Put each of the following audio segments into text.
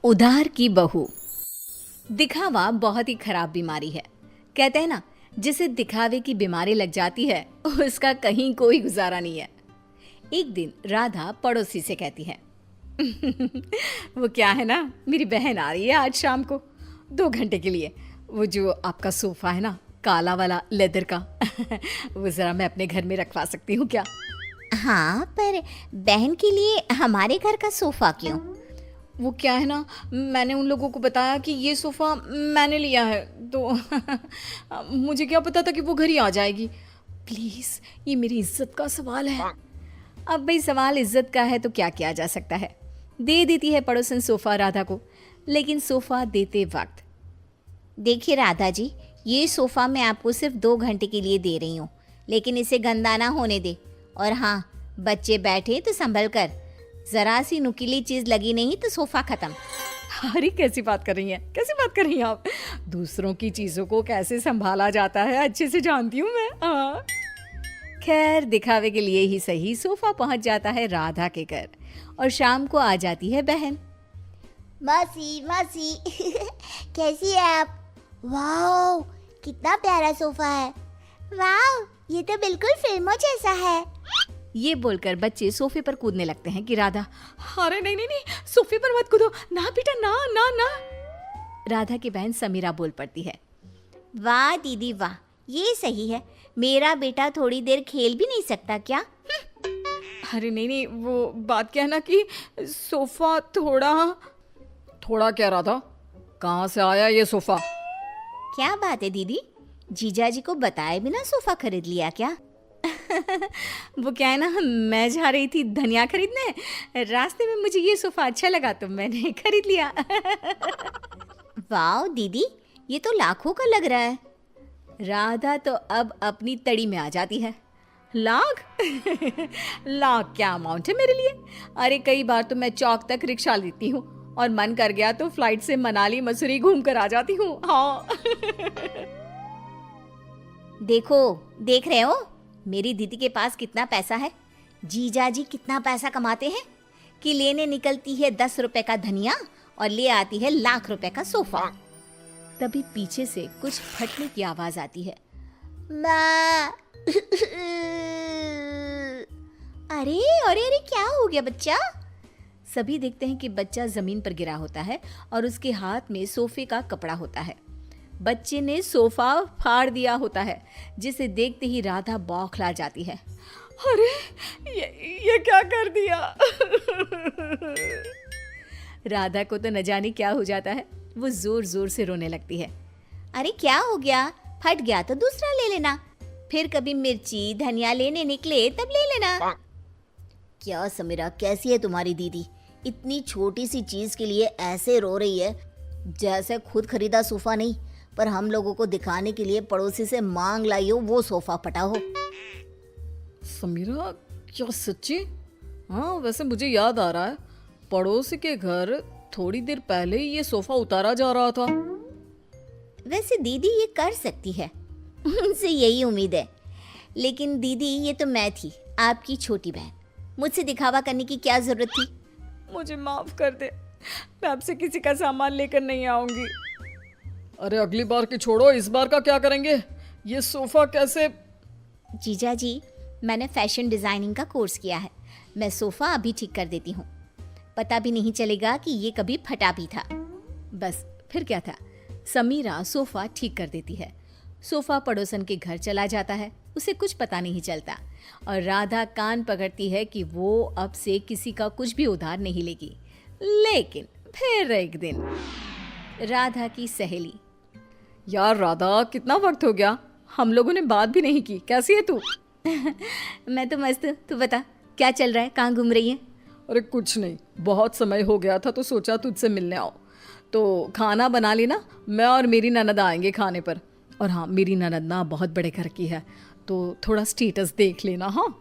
उधार की बहू। दिखावा बहुत ही खराब बीमारी है। कहते हैं ना, जिसे दिखावे की बीमारी लग जाती है उसका कहीं कोई गुजारा नहीं है। एक दिन राधा पड़ोसी से कहती है वो क्या है ना, मेरी बहन आ रही है आज शाम को 2 घंटे के लिए। वो जो आपका सोफा है ना, काला वाला लेदर का वो ज़रा मैं अपने घर में रखवा सकती हूँ क्या? हाँ, पर बहन के लिए हमारे घर का सोफा क्यों? वो क्या है ना, मैंने उन लोगों को बताया कि ये सोफ़ा मैंने लिया है, तो मुझे क्या पता था कि वो घर ही आ जाएगी। प्लीज़, ये मेरी इज्जत का सवाल है। अब भाई सवाल इज्जत का है तो क्या किया जा सकता है। दे देती है पड़ोसन सोफ़ा राधा को। लेकिन सोफ़ा देते वक्त देखिए राधा जी, ये सोफ़ा मैं आपको सिर्फ 2 घंटे के लिए दे रही हूँ, लेकिन इसे गंदा ना होने दे। और हाँ, बच्चे बैठे तो संभल कर, ज़रा सी नुकीली चीज़ लगी नहीं तो सोफ़ा ख़त्म। अरे कैसी बात कर रही हैं, कैसी बात कर रही हैं आप? दूसरों की चीज़ों को कैसे संभाला जाता है अच्छे से जानती हूँ मैं। हाँ। खैर, दिखावे के लिए ही सही सोफ़ा पहुँच जाता है राधा के घर और शाम को आ जाती है बहन। मासी मासी कैसी है आप? वाओ, कितना प्यारा सोफ़ा है। वाओ, ये तो बिल्कुल फिल्मों जैसा है। ये बोलकर बच्चे सोफे पर कूदने लगते हैं कि राधा, अरे नहीं नहीं नहीं, सोफे पर मत कूदो ना बेटा, ना ना ना। राधा की बहन समीरा बोल पड़ती है, वाह दीदी वाह, ये सही है। मेरा बेटा थोड़ी देर खेल भी नहीं सकता क्या? अरे नहीं नहीं, वो बात क्या है ना कि सोफा थोड़ा क्या राधा, कहाँ से आया ये सोफा? क्या बात है दीदी, जीजा जी को बताए बिना सोफ़ा खरीद लिया क्या? वो क्या है ना, मैं जा रही थी धनिया खरीदने, रास्ते में मुझे ये सोफा अच्छा लगा तो मैंने खरीद लिया। वाह दीदी, ये तो लाखों का लग रहा है। राधा तो अब अपनी तड़ी में आ जाती है। लाख? लाख क्या अमाउंट है मेरे लिए? अरे कई बार तो मैं चौक तक रिक्शा लेती हूँ और मन कर गया तो फ्लाइट से मनाली मसूरी घूम कर आ जाती हूँ। हाँ। देख रहे हो मेरी दीदी के पास कितना पैसा है? जीजा जी कितना पैसा कमाते हैं कि लेने निकलती है 10 रुपए का धनिया और ले आती है लाख रुपए का सोफा। तभी पीछे से कुछ फटने की आवाज आती है। माँ। अरे अरे अरे, क्या हो गया बच्चा? सभी देखते हैं कि बच्चा जमीन पर गिरा होता है और उसके हाथ में सोफे का कपड़ा होता है। बच्चे ने सोफा फाड़ दिया होता है, जिसे देखते ही राधा बौखला जाती है। अरे ये क्या कर दिया? राधा को तो न जाने क्या हो जाता है, वो जोर जोर से रोने लगती है। अरे क्या हो गया? फट गया तो दूसरा ले लेना, फिर कभी मिर्ची धनिया लेने निकले तब ले लेना। क्या समीरा, कैसी है तुम्हारी दीदी? इतनी छोटी सी चीज के लिए ऐसे रो रही है जैसे खुद खरीदा सोफा नहीं, पर हम लोगों को दिखाने के लिए पड़ोसी से मांग लाई हो वो सोफा पटा हो। समीरा, क्या सच्ची? हाँ, वैसे मुझे याद आ रहा है, पड़ोसी के घर थोड़ी देर पहले ही ये सोफा उतारा जा रहा था। वैसे दीदी ये कर सकती है, उनसे यही उम्मीद है। लेकिन दीदी, ये तो मैं थी, आपकी छोटी बहन, मुझसे दिखावा करने की क्या जरूरत थी? मुझे माफ कर दे, मैं आपसे किसी का सामान लेकर नहीं आऊंगी। अरे अगली बार की छोड़ो, इस बार का क्या करेंगे? ये सोफा कैसे? जीजा जी, मैंने फैशन डिजाइनिंग का कोर्स किया है, मैं सोफा अभी ठीक कर देती हूँ, पता भी नहीं चलेगा कि ये कभी फटा भी था। बस फिर क्या था, समीरा सोफा ठीक कर देती है। सोफा पड़ोसन के घर चला जाता है, उसे कुछ पता नहीं चलता और राधा कान पकड़ती है कि वो अब से किसी का कुछ भी उधार नहीं लेगी। लेकिन फिर एक दिन राधा की सहेली, यार राधा, कितना वक्त हो गया, हम लोगों ने बात भी नहीं की, कैसी है तू? मैं तो मस्त हूँ, तू बता क्या चल रहा है, कहाँ घूम रही है? अरे कुछ नहीं, बहुत समय हो गया था तो सोचा तुझसे मिलने आओ। तो खाना बना लेना, मैं और मेरी ननद आएंगे खाने पर। और हाँ, मेरी ननद ना बहुत बड़े घर की है, तो थोड़ा स्टेटस देख लेना। हाँ।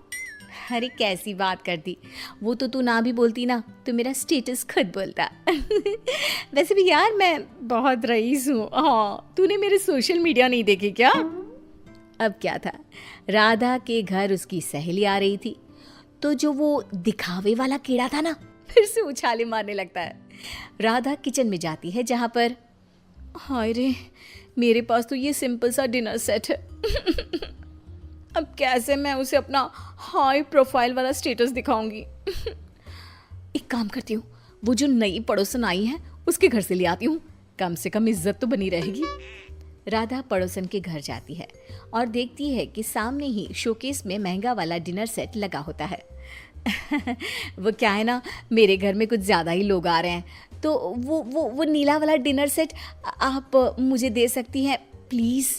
अरे कैसी बात कर दी, वो तो तू ना भी बोलती ना तो मेरा स्टेटस खुद बोलता। वैसे भी यार, मैं बहुत रईस हूँ। हाँ, तूने मेरे सोशल मीडिया नहीं देखी क्या? अब क्या था, राधा के घर उसकी सहेली आ रही थी, तो जो वो दिखावे वाला कीड़ा था ना, फिर से उछाले मारने लगता है। राधा किचन में जाती है जहाँ पर, हाय रे, मेरे पास तो ये सिंपल सा डिनर सेट है। अब कैसे मैं उसे अपना हाई प्रोफाइल वाला स्टेटस दिखाऊंगी। एक काम करती हूँ, वो जो नई पड़ोसन आई है उसके घर से ले आती हूँ, कम से कम इज्जत तो बनी रहेगी। राधा पड़ोसन के घर जाती है और देखती है कि सामने ही शोकेस में महंगा वाला डिनर सेट लगा होता है। वो क्या है ना, मेरे घर में कुछ ज़्यादा ही लोग आ रहे हैं, तो वो नीला वाला डिनर सेट आप मुझे दे सकती हैं प्लीज़।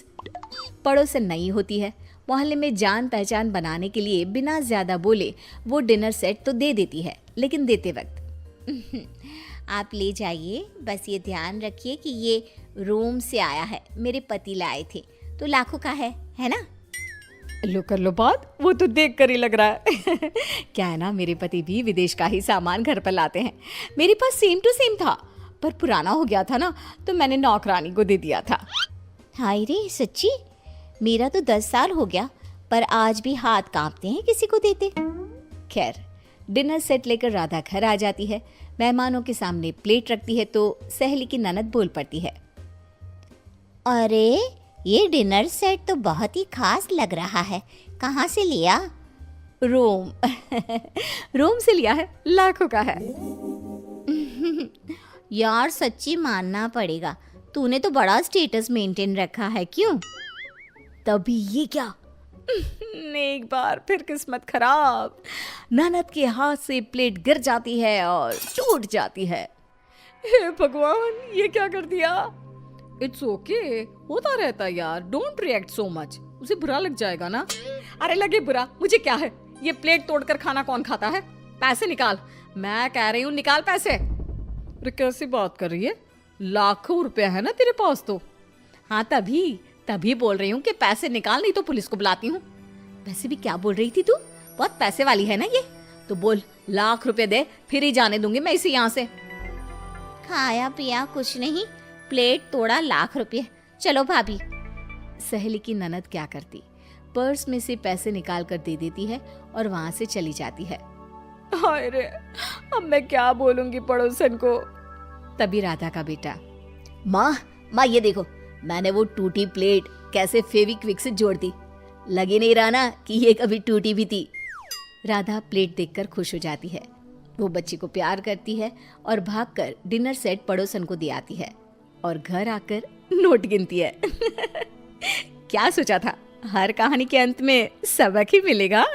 पड़ोसन नई होती है, मोहल्ले में जान पहचान बनाने के लिए बिना ज़्यादा बोले वो डिनर सेट तो दे देती है, लेकिन देते वक्त, आप ले जाइए, बस ये ध्यान रखिए कि ये रोम से आया है, मेरे पति लाए थे, तो लाखों का है ना। लो कर लो बात, वो तो देख कर ही लग रहा है। क्या है ना, मेरे पति भी विदेश का ही सामान घर पर लाते हैं। मेरे पास सेम टू सेम था, पर पुराना हो गया था ना, तो मैंने नौकरानी को दे दिया था। हाय रे, सच्ची? मेरा तो 10 साल हो गया, पर आज भी हाथ कांपते हैं किसी को देते। खैर, डिनर सेट लेकर राधा घर आ जाती है। मेहमानों के सामने प्लेट रखती है तो सहेली की ननद बोल पड़ती है, अरे ये डिनर सेट तो बहुत ही खास लग रहा है, कहाँ से लिया? रोम। रोम से लिया है, लाखों का है। यार सच्ची मानना पड़ेगा, तूने तो बड़ा स्टेटस मेंटेन रखा है, क्यों? तभी ये क्या, एक बार फिर किस्मत खराब, ननद के हाथ से प्लेट गिर जाती है और टूट जाती है। हे भगवान, ये क्या कर दिया। इट्स ओके, होता रहता यार, डोंट रिएक्ट सो मच, उसे बुरा लग जाएगा ना। अरे लगे बुरा, मुझे क्या है, ये प्लेट तोड़कर खाना कौन खाता है। पैसे निकाल, मैं कह रही हूँ निकाल पैसे। अरे कैसी बात कर रही है, लाखों रुपया है ना तेरे पास तो। हाँ तभी बोल रही हूँ कि पैसे निकाल, नहीं तो पुलिस को बुलाती हूँ। वैसे भी क्या बोल रही थी तू, बहुत पैसे वाली है ना ये, तो बोल लाख रुपए दे, फिर ही जाने दूंगी मैं इसे यहाँ से। खाया पिया कुछ नहीं, प्लेट तोड़ा लाख रुपए, चलो भाभी। सहेली की ननद क्या करती, पर्स में से पैसे निकाल कर दे देती है और वहां से चली जाती है। हाय रे, अब मैं क्या बोलूंगी पड़ोसन को। तभी राधा का बेटा, माँ ये देखो, मैंने वो टूटी प्लेट कैसे फेविक्विक से जोड़ दी, लगे नहीं रहा ना कि ये कभी टूटी भी थी। राधा प्लेट देखकर खुश हो जाती है। वो बच्ची को प्यार करती है और भागकर डिनर सेट पड़ोसन को दे आती है और घर आकर नोट गिनती है। क्या सोचा था, हर कहानी के अंत में सबक ही मिलेगा।